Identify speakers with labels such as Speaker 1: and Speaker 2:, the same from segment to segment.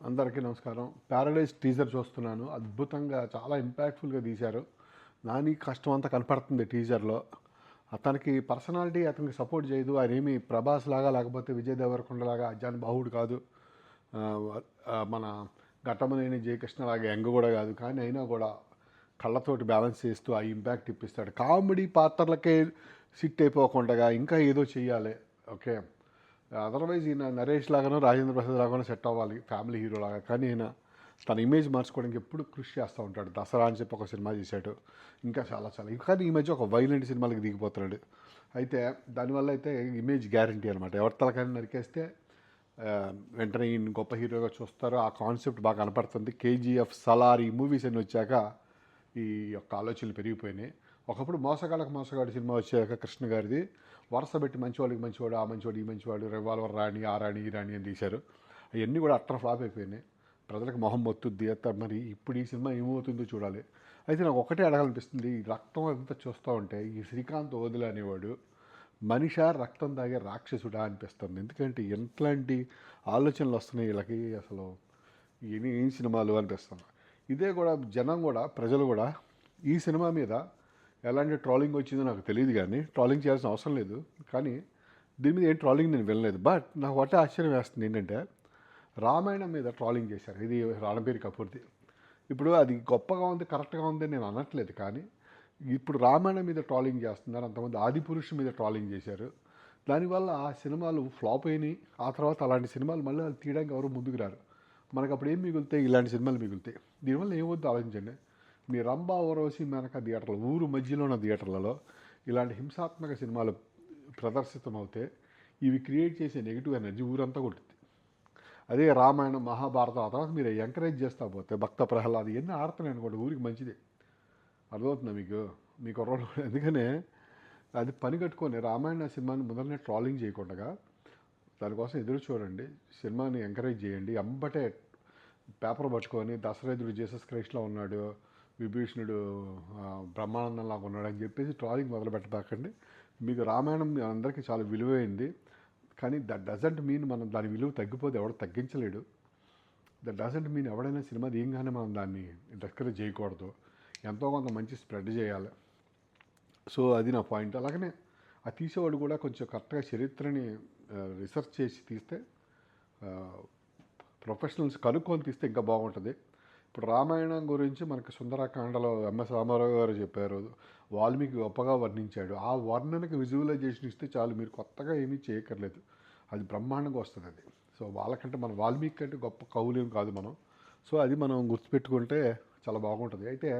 Speaker 1: అందరికీ నమస్కారం. 'Paradise' teaser చూస్తున్నాను. అద్భుతంగా చాలా ఇంపాక్ట్‌ఫుల్‌గా తీశారు. నాని కష్టం అంతా కనపడుతుంది టీజర్‌లో. అతనికి పర్సనాలిటీ అతనికి సపోర్ట్ చేయదు. ఆయనేమి 'ప్రభాస్' లాగా లేకపోతే 'విజయ్ దేవరకొండ' లాగా అజానుబాహుడు కాదు. ఆహ్, మన 'ఘట్టమనేని జయకృష్ణ' లాగా యంగ్ కూడా కాదు. కానీ అయినా కూడా కళ్ళతోటి బ్యాలెన్స్ చేస్తూ ఆ ఇంపాక్ట్ ఇప్పిస్తాడు. కామెడీ పాత్రలకే సిట్ అయిపోకుండా ఇంకా ఏదో చెయ్యాలి. ఓకే. అదర్వైజ్ ఈయన నరేష్ లాగానో రాజేంద్ర ప్రసాద్ లాగానో సెట్ అవ్వాలి ఫ్యామిలీ హీరో లాగా. కానీ ఈయన తన ఇమేజ్ మార్చుకోవడానికి ఎప్పుడు కృషి చేస్తూ ఉంటాడు. దసరా అని చెప్పి ఒక సినిమా చేశాడు. ఇంకా చాలా చాలా కానీ ఈ మధ్య ఒక వైలెంట్ సినిమాలకు దిగిపోతున్నాడు. అయితే దానివల్ల అయితే ఇమేజ్ గ్యారంటీ అనమాట. ఎవరి తలకైనా నరికేస్తే వెంటనే ఈయన గొప్ప హీరోగా చూస్తారు. ఆ కాన్సెప్ట్ బాగా కనపడుతుంది. కేజీఎఫ్, సలార్ ఈ మూవీస్ అన్ని వచ్చాక ఈ యొక్క ఆలోచనలు పెరిగిపోయినాయి. ఒకప్పుడు మోసగాళ్ళకు మోసగాడు సినిమా వచ్చాక కృష్ణ గారిది వరుస పెట్టి మంచివాడికి మంచివాడు, ఆ మంచివాడు, ఈ మంచివాడు, రివాల్వర్ రాణి, ఆ రాణి, ఈ రాణి అని తీశారు. అవన్నీ కూడా అట్టర్ ఫ్లాప్ అయిపోయినాయి. ప్రజలకు మొహం మొత్తుద్ది. మరి ఇప్పుడు ఈ సినిమా ఏమవుతుందో చూడాలి. అయితే నాకు ఒకటే అడగాలనిపిస్తుంది, ఈ రక్తం అంతా చూస్తూ ఉంటే ఈ శ్రీకాంత్ ఓదిల అనేవాడు మనిషా రక్తం తాగే రాక్షసుడా అనిపిస్తుంది. ఎందుకంటే ఎంతలాంటి ఆలోచనలు వస్తున్నాయి వీళ్ళకి, అసలు ఏం సినిమాలు అనిపిస్తుంది. ఇదే కూడా జనం కూడా, ప్రజలు కూడా ఈ సినిమా మీద ఎలాంటి ట్రోలింగ్ వచ్చిందో నాకు తెలియదు, కానీ ట్రోలింగ్ చేయాల్సిన అవసరం లేదు. కానీ దీని మీద ఏం ట్రోలింగ్ నేను వినలేదు. బట్ నాకు ఒకటే ఆశ్చర్యం వేస్తుంది ఏంటంటే, రామాయణం మీద ట్రోలింగ్ చేశారు. ఇది రణబీర్ కపూర్ది. ఇప్పుడు అది గొప్పగా ఉంది, కరెక్ట్గా ఉంది నేను అనట్లేదు. కానీ ఇప్పుడు రామాయణం మీద ట్రోలింగ్ చేస్తున్నారు. అంతమంది ఆదిపురుషు మీద ట్రోలింగ్ చేశారు. దానివల్ల ఆ సినిమాలు ఫ్లాప్ అయినాయి. ఆ తర్వాత అలాంటి సినిమాలు మళ్ళీ తీయడానికి ఎవరు ముందుకు రారు. మనకు అప్పుడు ఏం మిగులుతాయి? ఇలాంటి సినిమాలు మిగులుతాయి. దీనివల్ల ఏమవుద్దో ఆలోచించండి. మీ రంభా, ఊర్వశి, మేనక థియేటర్లు, ఊరు మధ్యలో ఉన్న థియేటర్లలో ఇలాంటి హింసాత్మక సినిమాలు ప్రదర్శితమవుతే ఇవి క్రియేట్ చేసే నెగిటివ్ ఎనర్జీ ఊరంతా కొట్టుద్ది. అదే రామాయణం, మహాభారతం ఆ తర్వాత మీరు ఎంకరేజ్ చేస్తా పోతే భక్త ప్రహ్లాద్ ఇవన్నీ ఆడుతున్నాయి అనుకోండి, ఊరికి మంచిది. అర్థమవుతుందా మీకు కుర్రోడు? ఎందుకనే అది పని కట్టుకొని రామాయణ సినిమాని ముందరనే ట్రోలింగ్ చేయకుండా దానికోసం ఎదురు చూడండి. సినిమాని ఎంకరేజ్ చేయండి. అంబటే పేపర్ పట్టుకొని దశరథుడు జీసస్ క్రైస్ట్లో ఉన్నాడు, విభీషణుడు బ్రహ్మానందంలాగా ఉన్నాడు అని చెప్పేసి ట్రాలింగ్ మొదలు పెట్టబాకండి. మీకు రామాయణం అందరికీ చాలా విలువైంది. కానీ దట్ డజంట్ మీన్ మనం దాని విలువ తగ్గిపోతే ఎవడు తగ్గించలేడు. దట్ డజంట్ మీన్ ఎవడైనా సినిమా తీయంగానే మనం దాన్ని డిస్కరేజ్ చేయకూడదు. ఎంతో కొంత మంచి స్ప్రెడ్ చేయాలి. సో అది నా పాయింట్. అలాగనే ఆ తీసేవాడు కూడా కొంచెం కరెక్ట్గా చరిత్రని రీసెర్చ్ చేసి తీస్తే, ప్రొఫెషనల్స్ కనుక్కొని తీస్తే ఇంకా బాగుంటుంది. ఇప్పుడు రామాయణం గురించి మనకి సుందరకాండలో ఎంఎస్ రామారావు గారు చెప్పారు, వాల్మీకి గొప్పగా వర్ణించాడు. ఆ వర్ణనకి విజువలైజేషన్ ఇస్తే చాలు, మీరు కొత్తగా ఏమీ చేయక్కర్లేదు, అది బ్రహ్మాండంగా వస్తుంది అది. సో వాళ్ళకంటే మన వాల్మీకి కంటే గొప్ప కవులేం కాదు మనం. సో అది మనం గుర్తుపెట్టుకుంటే చాలా బాగుంటుంది. అయితే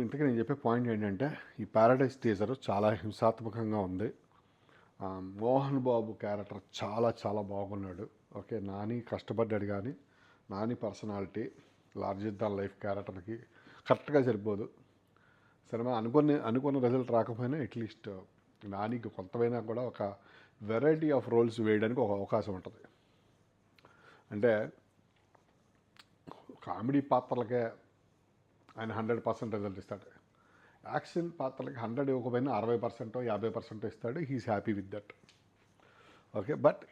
Speaker 1: ఇంతకీ నేను చెప్పే పాయింట్ ఏంటంటే, ఈ ప్యారడైజ్ టీజర్ చాలా హింసాత్మకంగా ఉంది. మోహన్ బాబు క్యారెక్టర్ చాలా చాలా బాగున్నాడు. ఓకే, నాని కష్టపడ్డాడు, కానీ Nani personality larger than life క్యారెక్టర్కి కరెక్ట్గా సరిపోదు. సినిమా అనుకున్న రిజల్ట్ రాకపోయినా అట్లీస్ట్ నానికి కొంతమైనా కూడా ఒక వెరైటీ ఆఫ్ రోల్స్ వేయడానికి ఒక అవకాశం ఉంటుంది. అంటే కామెడీ పాత్రలకే ఆయన 100% రిజల్ట్ ఇస్తాడు. యాక్షన్ పాత్రలకి 100 ఇవ్వకపోయినా 60%, 50% ఇస్తాడు. He's happy with that. Okay, but